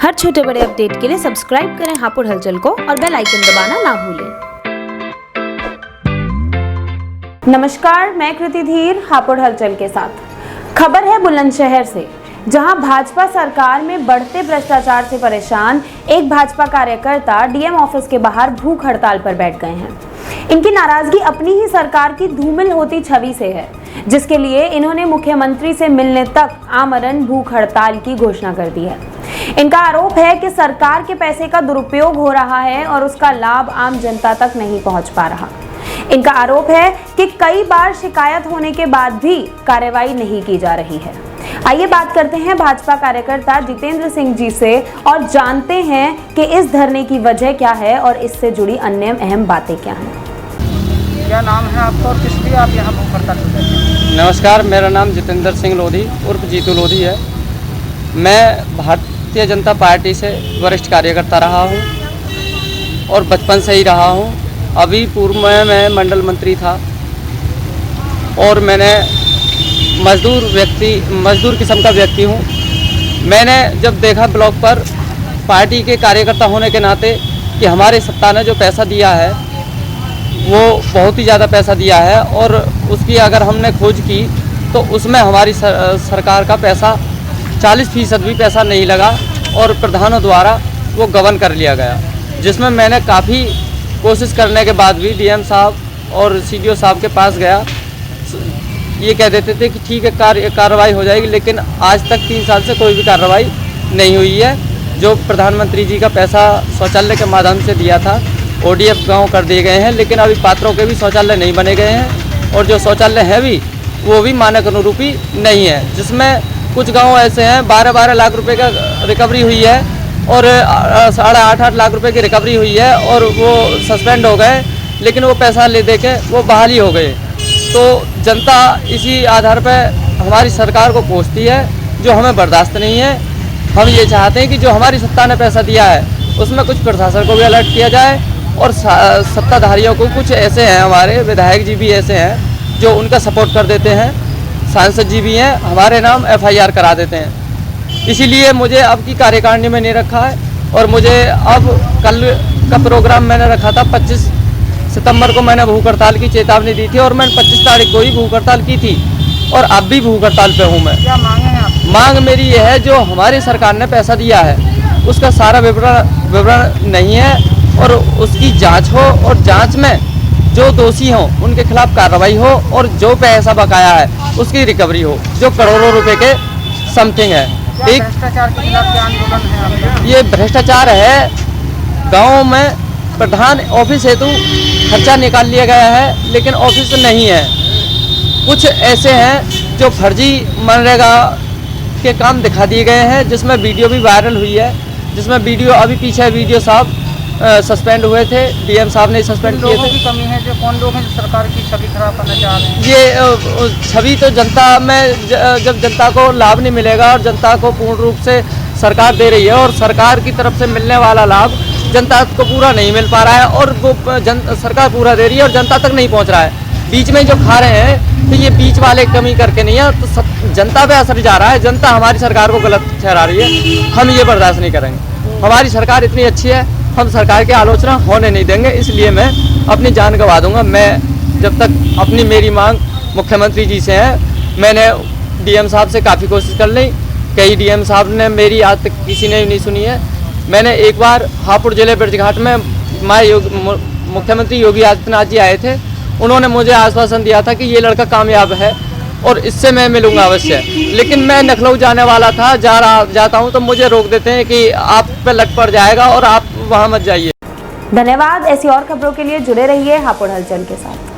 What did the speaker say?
हर छोटे बड़े अपडेट के लिए सब्सक्राइब करें हापुड़ हलचल को और बेल आइकन दबाना ना भूलें। नमस्कार, मैं कृति धीर हापुड़ हलचल के साथ। खबर है बुलंदशहर से, जहां भाजपा सरकार में बढ़ते भ्रष्टाचार से परेशान एक भाजपा कार्यकर्ता डीएम ऑफिस के बाहर भूख हड़ताल पर बैठ गए हैं। इनकी नाराजगी अपनी ही सरकार की धूमिल होती छवि से है, जिसके लिए इन्होंने मुख्यमंत्री से मिलने तक आमरण भूख हड़ताल की घोषणा कर दी है। इनका आरोप है कि सरकार के पैसे का दुरुपयोग हो रहा है और उसका लाभ आम जनता तक नहीं पहुंच पा रहा। इनका आरोप है कि कई बार शिकायत होने के बाद भी कार्रवाई नहीं की जा रही है। आइए बात करते हैं भाजपा कार्यकर्ता जितेंद्र सिंह जी से और जानते हैं कि इस धरने की वजह क्या है और इससे जुड़ी अन्य अहम बातें क्या हैं। क्या नाम है आपका और किस लिए आप यहाँ भूख हड़ताल पर बैठे हैं? नमस्कार, मेरा नाम जितेंद्र सिंह लोधी उर्फ जीतू लोधी है। मैं भारतीय जनता पार्टी से वरिष्ठ कार्यकर्ता रहा हूँ और बचपन से ही रहा हूँ। अभी पूर्व में मैं मंडल मंत्री था और मैंने मजदूर किस्म का व्यक्ति हूँ। मैंने जब देखा ब्लॉक पर पार्टी के कार्यकर्ता होने के नाते कि हमारे सत्ता ने जो पैसा दिया है वो बहुत ही ज़्यादा पैसा दिया है और उसकी अगर हमने खोज की तो उसमें हमारी सरकार का पैसा 40% भी पैसा नहीं लगा और प्रधानों द्वारा वो गबन कर लिया गया, जिसमें मैंने काफ़ी कोशिश करने के बाद भी डीएम साहब और सीडीओ साहब के पास गया। ये कह देते थे कि ठीक है कार्रवाई हो जाएगी, लेकिन आज तक 3 साल से कोई भी कार्रवाई नहीं हुई है। जो प्रधानमंत्री जी का पैसा शौचालय के माध्यम से दिया था ODF गाँव कर दिए गए हैं, लेकिन अभी पात्रों के भी शौचालय नहीं बने गए हैं और जो शौचालय है भी वो भी मानक अनुरूपी नहीं है, जिसमें कुछ गांव ऐसे हैं 12-12 लाख रुपए का रिकवरी हुई है और 8.5 लाख रुपए की रिकवरी हुई है और वो सस्पेंड हो गए, लेकिन वो पैसा ले दे के वो बहाली हो गए। तो जनता इसी आधार पर हमारी सरकार को कोसती है, जो हमें बर्दाश्त नहीं है। हम ये चाहते हैं कि जो हमारी सत्ता ने पैसा दिया है उसमें कुछ प्रशासन को भी अलर्ट किया जाए और सत्ताधारियों को, कुछ ऐसे हैं हमारे विधायक जी भी ऐसे हैं जो उनका सपोर्ट कर देते हैं, सांसद जी भी हैं, हमारे नाम FIR करा देते हैं। इसीलिए मुझे अब की कार्यकारिणी में नहीं रखा है और मुझे अब कल का प्रोग्राम मैंने रखा था 25 सितंबर को मैंने भूख हड़ताल की चेतावनी दी थी और मैंने 25 तारीख को ही भूख हड़ताल की थी और अब भी भूख हड़ताल पे हूँ मैं। क्या मांगे हैं आप? मांग मेरी ये है, जो हमारी सरकार ने पैसा दिया है उसका सारा विवरण नहीं है और उसकी जांच हो और जांच में जो दोषी हों उनके खिलाफ कार्रवाई हो और जो पैसा बकाया है उसकी रिकवरी हो, जो करोड़ों रुपए के समथिंग है। एक भ्रष्टाचार के खिलाफ क्या आंदोलन है आपका? ये भ्रष्टाचार है, गाँव में प्रधान ऑफिस हेतु खर्चा निकाल लिया गया है लेकिन ऑफिस नहीं है। कुछ ऐसे हैं जो फर्जी मनरेगा के काम दिखा दिए गए हैं, जिसमें वीडियो भी वायरल हुई है, जिसमें वीडियो अभी पीछे वीडियो साहब सस्पेंड हुए थे, डीएम साहब ने सस्पेंड किए थे। लोगों की कमी है, जो कौन लोग हैं जो सरकार की छवि खराब करना चाह रहे हैं? ये छवि तो जनता में जब जनता को लाभ नहीं मिलेगा और जनता को पूर्ण रूप से सरकार दे रही है और सरकार की तरफ से मिलने वाला लाभ जनता को पूरा नहीं मिल पा रहा है और वो सरकार पूरा दे रही है और जनता तक नहीं पहुँच रहा है। बीच में जो खा रहे हैं तो ये बीच वाले कमी करके नहीं है, तो जनता पे असर जा रहा है। जनता हमारी सरकार को गलत ठहरा रही है, हम ये बर्दाश्त नहीं करेंगे। हमारी सरकार इतनी अच्छी है, हम सरकार की आलोचना होने नहीं देंगे, इसलिए मैं अपनी जान गंवा दूंगा। मैं जब तक मेरी मांग मुख्यमंत्री जी से है, मैंने डीएम साहब से काफ़ी कोशिश कर ली, कई डीएम साहब ने मेरी आज तक किसी ने भी नहीं सुनी है। मैंने एक बार हापुड़ जिले बिरजघाट में मुख्यमंत्री योगी आदित्यनाथ जी आए थे, उन्होंने मुझे आश्वासन दिया था कि ये लड़का कामयाब है और इससे मैं मिलूंगा अवश्य, लेकिन मैं लखनऊ जाने वाला था, जाता हूं तो मुझे रोक देते हैं कि आप पे लट पड़ जाएगा और आप वहां मत जाइए। धन्यवाद। ऐसी और खबरों के लिए जुड़े रहिए हापुड़ हलचल के साथ।